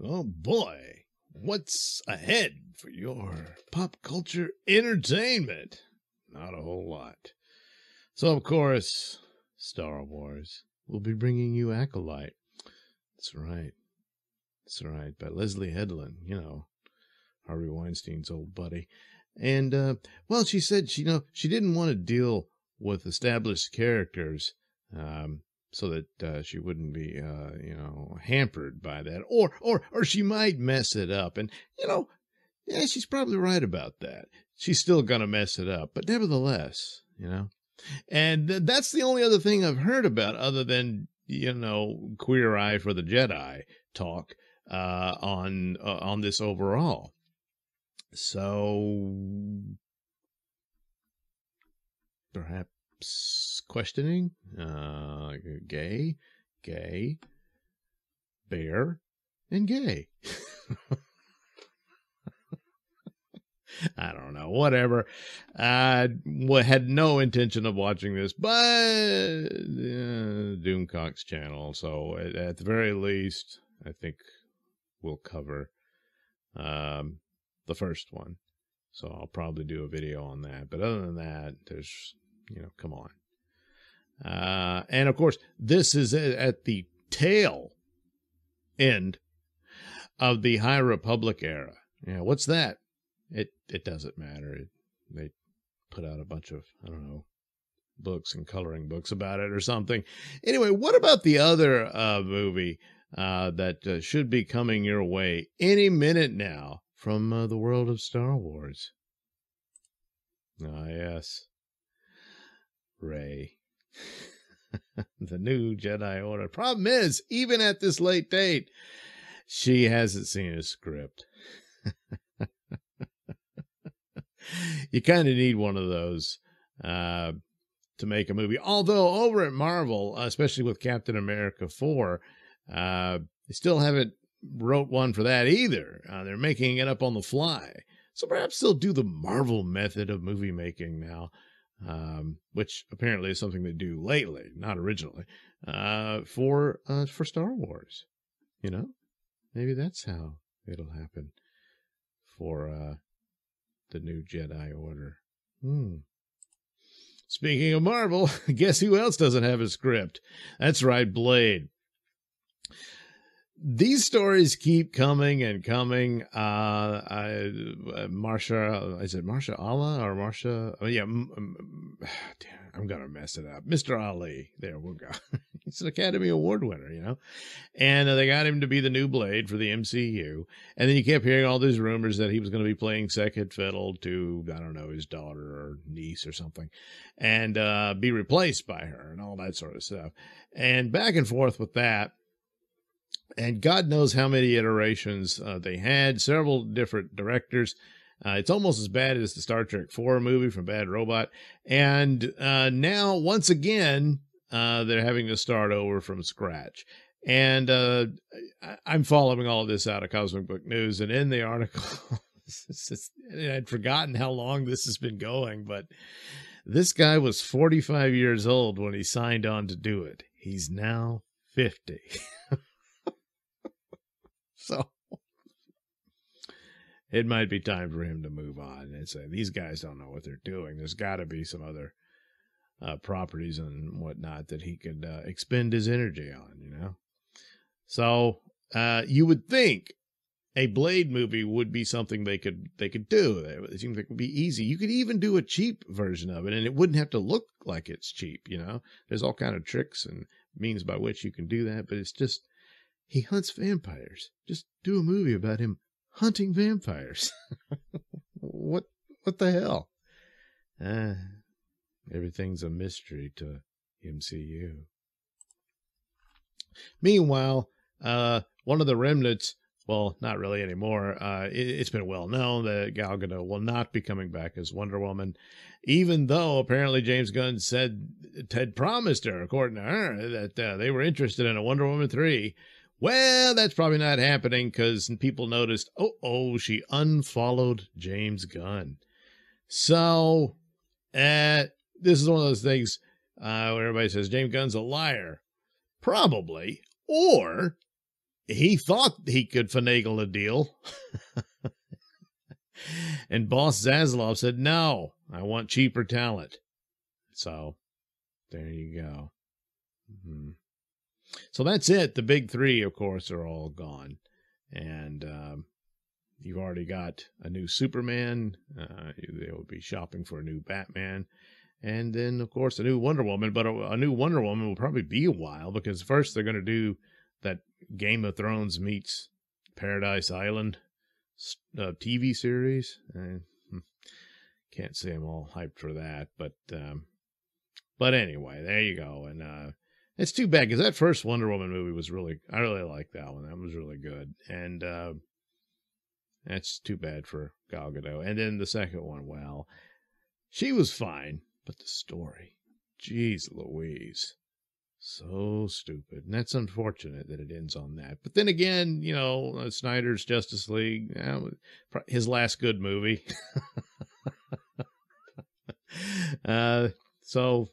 Oh boy, what's ahead for your pop culture entertainment? Not a whole lot. So, of course, Star Wars will be bringing you Acolyte. That's right. That's right. By Leslie Headland, Harvey Weinstein's old buddy. And, well, she said, she didn't want to deal with established characters, so that she wouldn't be, hampered by that, or she might mess it up. And yeah, she's probably right about that. She's still gonna mess it up, but nevertheless, And that's the only other thing I've heard about, other than Queer Eye for the Jedi talk on this overall. So perhaps questioning, gay, bear, and gay. I don't know, whatever. I had no intention of watching this, but Doomcock's channel. So at the very least, I think we'll cover the first one. So I'll probably do a video on that. But other than that, there's, come on. And of course, this is at the tail end of the High Republic era. Yeah, what's that? It doesn't matter. They put out a bunch of, I don't know, books and coloring books about it or something. Anyway, what about the other movie that should be coming your way any minute now from the world of Star Wars? Ah, yes. Rey. The new Jedi Order. Problem is, even at this late date, she hasn't seen a script. You kind of need one of those to make a movie. Although over at Marvel, especially with Captain America 4, they still haven't wrote one for that either. They're making it up on the fly. So perhaps they'll do the Marvel method of movie making now, which apparently is something they do lately, not originally, for Star Wars. Maybe that's how it'll happen for the new Jedi Order. Speaking of Marvel, guess who else doesn't have a script? That's right, Blade. These stories keep coming and coming. Marsha, is it Marsha Allah or Marsha? Oh, yeah. I'm going to mess it up. Mr. Ali. There we go. He's an Academy Award winner, And they got him to be the new Blade for the MCU. And then you kept hearing all these rumors that he was going to be playing second fiddle to, I don't know, his daughter or niece or something, and be replaced by her and all that sort of stuff. And back and forth with that. And God knows how many iterations they had, several different directors. It's almost as bad as the Star Trek 4 movie from Bad Robot. And now, once again, they're having to start over from scratch. And I'm following all of this out of Cosmic Book News. And in the article, I'd forgotten how long this has been going, but this guy was 45 years old when he signed on to do it. He's now 50. So it might be time for him to move on and say, these guys don't know what they're doing. There's got to be some other properties and whatnot that he could expend his energy on, So you would think a Blade movie would be something they could do. It seems like it would be easy. You could even do a cheap version of it, and it wouldn't have to look like it's cheap, There's all kind of tricks and means by which you can do that, but it's just, he hunts vampires. Just do a movie about him hunting vampires. What the hell? Everything's a mystery to MCU. Meanwhile, one of the remnants, well, not really anymore. It's been well known that Gal Gadot will not be coming back as Wonder Woman, even though apparently James Gunn had promised her, according to her, that they were interested in a Wonder Woman 3. Well, that's probably not happening because people noticed, she unfollowed James Gunn. So, this is one of those things where everybody says James Gunn's a liar. Probably. Or he thought he could finagle a deal. And boss Zaslav said, no, I want cheaper talent. So there you go. Mm-hmm. So that's it. The big three, of course, are all gone. And you've already got a new Superman. They will be shopping for a new Batman. And then, of course, a new Wonder Woman. But a new Wonder Woman will probably be a while, because first they're going to do that Game of Thrones meets Paradise Island TV series. Can't say I'm all hyped for that. But anyway, there you go. And it's too bad, because that first Wonder Woman movie was I really liked that one. That was really good. And that's too bad for Gal Gadot. And then the second one, well, she was fine, but the story, geez Louise, so stupid. And that's unfortunate that it ends on that. But then again, Snyder's Justice League, his last good movie. So,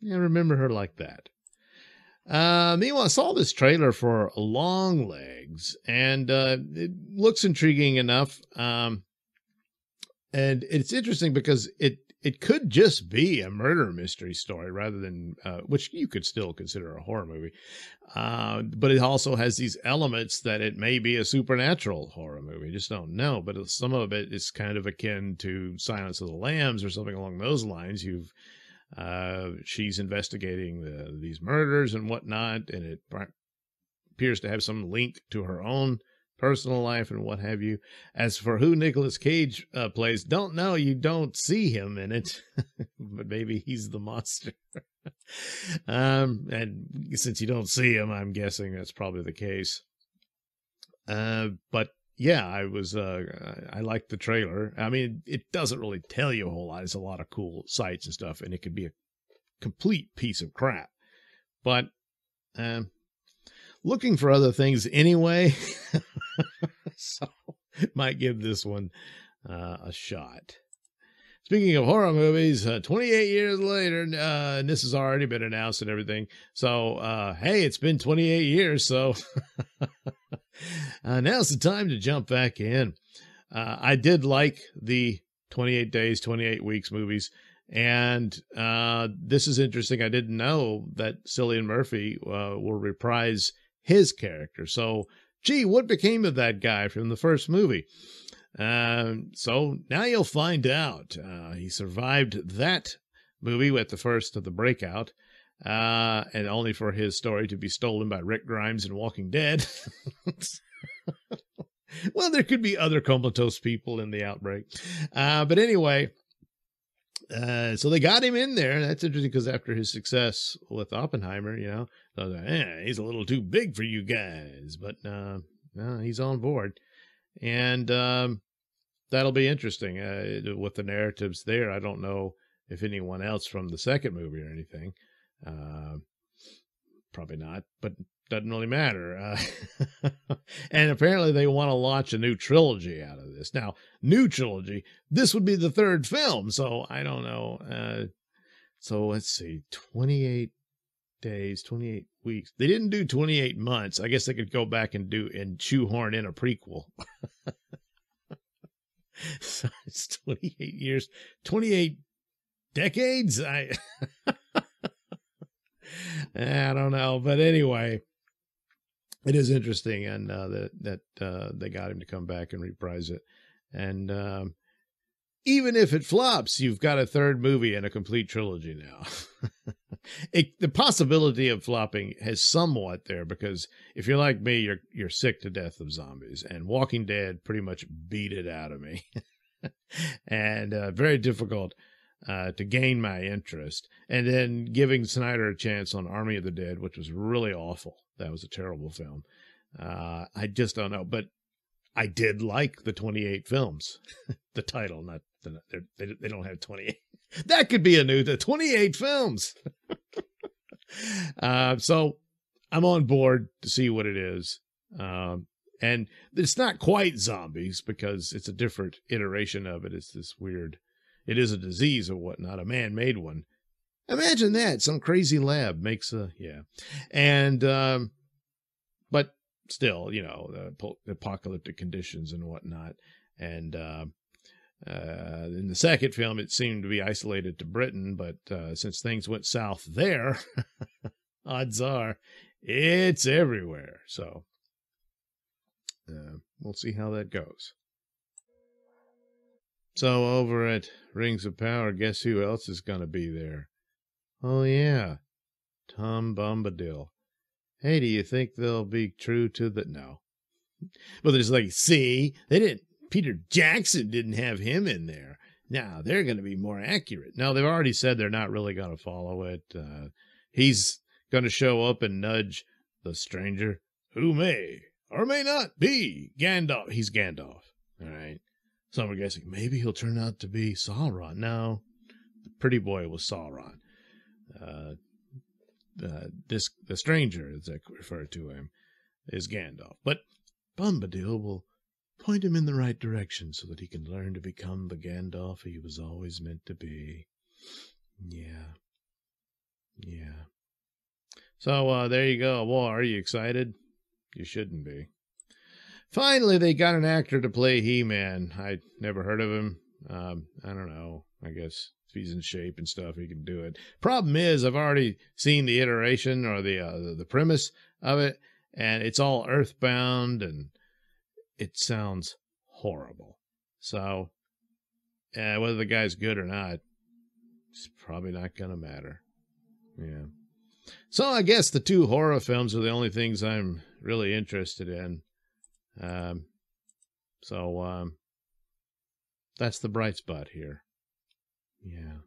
remember her like that. Meanwhile, I saw this trailer for Longlegs, and it looks intriguing enough. And it's interesting because it could just be a murder mystery story rather than, which you could still consider a horror movie. But it also has these elements that it may be a supernatural horror movie. You just don't know. But some of it is kind of akin to Silence of the Lambs or something along those lines. She's investigating these murders and whatnot, and it appears to have some link to her own personal life and what have you. As for who Nicolas Cage plays, don't know. You don't see him in it, but maybe he's the monster. And since you don't see him, I'm guessing that's probably the case. But yeah, I liked the trailer. I mean, it doesn't really tell you a whole lot. It's a lot of cool sights and stuff, and it could be a complete piece of crap. But looking for other things anyway, so might give this one a shot. Speaking of horror movies, 28 years later, and this has already been announced and everything. So, hey, it's been 28 years, so now's the time to jump back in. I did like the 28 Days, 28 Weeks movies, and this is interesting. I didn't know that Cillian Murphy will reprise his character. So, gee, what became of that guy from the first movie? So now you'll find out. He survived that movie at the first of the breakout, and only for his story to be stolen by Rick Grimes in Walking Dead. Well, there could be other comatose people in the outbreak. But anyway, so they got him in there. That's interesting because after his success with Oppenheimer, he's a little too big for you guys. But no, he's on board. And that'll be interesting with the narratives there. I don't know if anyone else from the second movie or anything. Probably not, but doesn't really matter. And apparently they want to launch a new trilogy out of this. Now, new trilogy, this would be the third film, so I don't know. So let's see, 28 days, 28 weeks. They didn't do 28 months. I guess they could go back and shoehorn in a prequel. So it's 28 years, 28 decades. I don't know, but anyway, it is interesting, and that they got him to come back and reprise it. And even if it flops, you've got a third movie and a complete trilogy now. The possibility of flopping has somewhat there, because if you're like me, you're sick to death of zombies, and Walking Dead pretty much beat it out of me. And very difficult to gain my interest. And then giving Snyder a chance on Army of the Dead, which was really awful. That was a terrible film. I just don't know. But I did like the 28 films. The title, not they don't have 28. That could be the 28 films. So I'm on board to see what it is. And it's not quite zombies, because it's a different iteration of it. It's this weird, it is a disease or whatnot, a man-made one. Imagine that. Some crazy lab makes and, but still, you know, the apocalyptic conditions and whatnot. And in the second film, it seemed to be isolated to Britain, but since things went south there, odds are it's everywhere. So we'll see how that goes. So over at Rings of Power, guess who else is going to be there? Oh, yeah, Tom Bombadil. Hey, do you think they'll be true to the... No. Well, there's like, see, they didn't... Peter Jackson didn't have him in there. Now, they're going to be more accurate. No, they've already said they're not really going to follow it. He's going to show up and nudge the stranger, who may or may not be Gandalf. He's Gandalf, all right? Some are guessing maybe he'll turn out to be Sauron. No, the pretty boy was Sauron. The stranger, as I refer to him, is Gandalf. But Bombadil will point him in the right direction so that he can learn to become the Gandalf he was always meant to be. Yeah. So there you go. Well, are you excited? You shouldn't be. Finally, they got an actor to play He-Man. I'd never heard of him. I don't know. I guess if he's in shape and stuff, he can do it. Problem is, I've already seen the iteration or the premise of it, and it's all earthbound, and it sounds horrible. So, whether the guy's good or not, it's probably not going to matter. Yeah. So I guess the two horror films are the only things I'm really interested in. That's the bright spot here. Yeah.